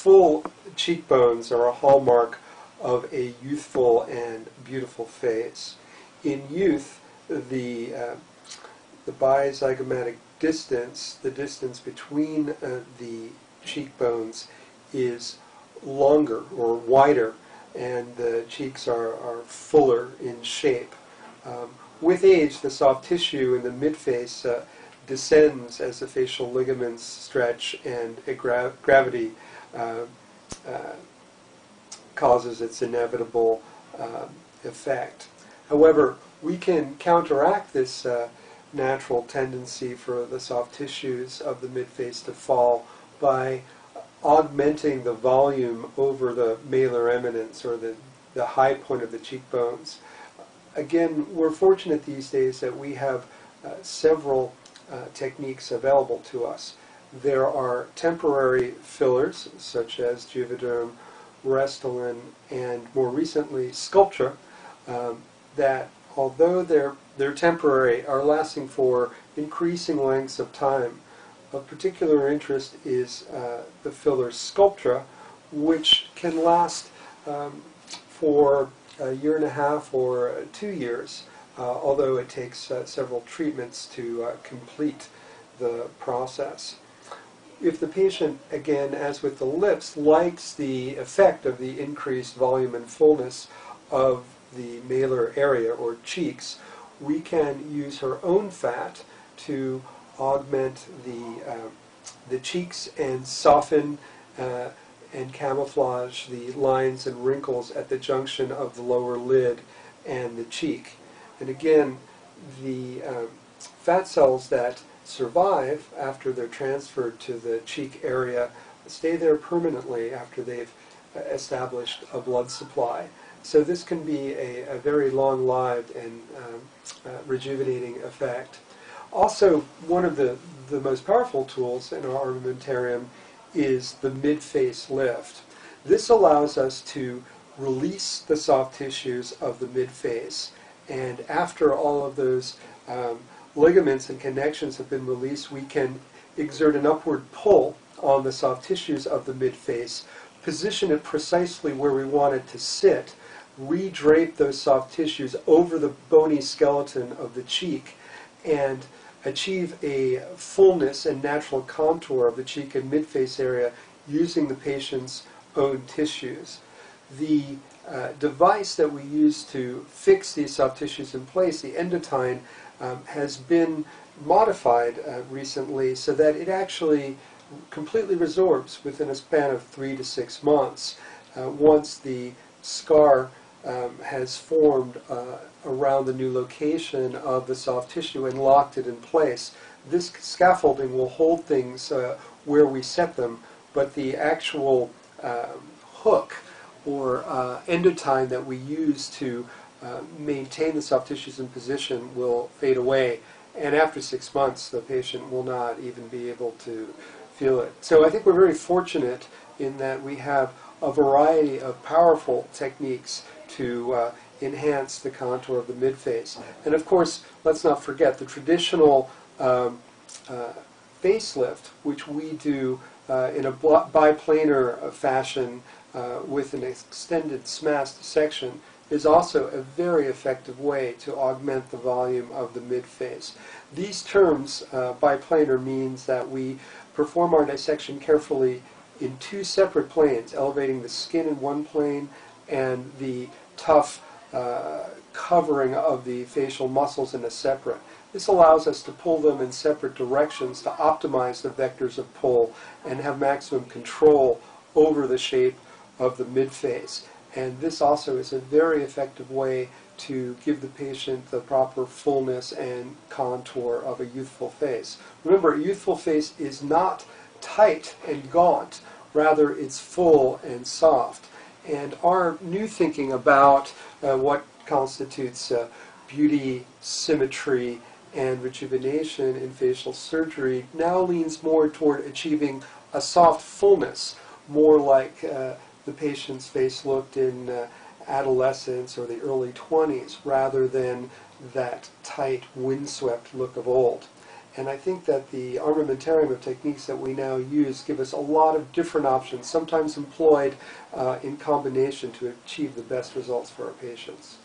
full cheekbones are a hallmark of a youthful and beautiful face. In youth, the bizygomatic distance, the distance between the cheekbones, is longer or wider, and the cheeks are fuller in shape. With age, the soft tissue in the midface descends as the facial ligaments stretch, and gravity causes its inevitable effect. However, we can counteract this natural tendency for the soft tissues of the midface to fall by augmenting the volume over the malar eminence, or the high point of the cheekbones. Again, we're fortunate these days that we have several techniques available to us. There are temporary fillers such as Juvederm, Restylane, and more recently Sculptra, that although they're temporary, are lasting for increasing lengths of time. Of particular interest is the filler Sculptra, which can last for a year and a half or 2 years, although it takes several treatments to complete the process. If the patient, again, as with the lips, likes the effect of the increased volume and fullness of the malar area or cheeks, we can use her own fat to augment the cheeks and soften and camouflage the lines and wrinkles at the junction of the lower lid and the cheek. And again, the fat cells that survive after they're transferred to the cheek area stay there permanently after they've established a blood supply. So this can be a very long-lived and rejuvenating effect. Also, one of the most powerful tools in our armamentarium is the mid-face lift. This allows us to release the soft tissues of the mid-face, and after all of those ligaments and connections have been released, we can exert an upward pull on the soft tissues of the mid-face, position it precisely where we want it to sit, re-drape those soft tissues over the bony skeleton of the cheek, and achieve a fullness and natural contour of the cheek and mid-face area using the patient's own tissues. The device that we use to fix these soft tissues in place, the endotine, has been modified recently so that it actually completely resorbs within a span of 3 to 6 months once the scar has formed around the new location of the soft tissue and locked it in place. This scaffolding will hold things where we set them, but the actual hook or endotine that we use to maintain the soft tissues in position will fade away, and after 6 months the patient will not even be able to feel it. So I think we're very fortunate in that we have a variety of powerful techniques to enhance the contour of the midface. And of course, let's not forget the traditional facelift, which we do in a biplanar fashion with an extended SMAST section, is also a very effective way to augment the volume of the midface. These terms, biplanar, means that we perform our dissection carefully in 2 separate planes, elevating the skin in one plane and the tough covering of the facial muscles in a separate. This allows us to pull them in separate directions to optimize the vectors of pull and have maximum control over the shape of the midface. And this also is a very effective way to give the patient the proper fullness and contour of a youthful face. Remember, a youthful face is not tight and gaunt, rather it's full and soft. And our new thinking about what constitutes beauty, symmetry, and rejuvenation in facial surgery now leans more toward achieving a soft fullness, more like the patient's face looked in adolescence or the early 20s, rather than that tight, windswept look of old. And I think that the armamentarium of techniques that we now use give us a lot of different options, sometimes employed in combination to achieve the best results for our patients.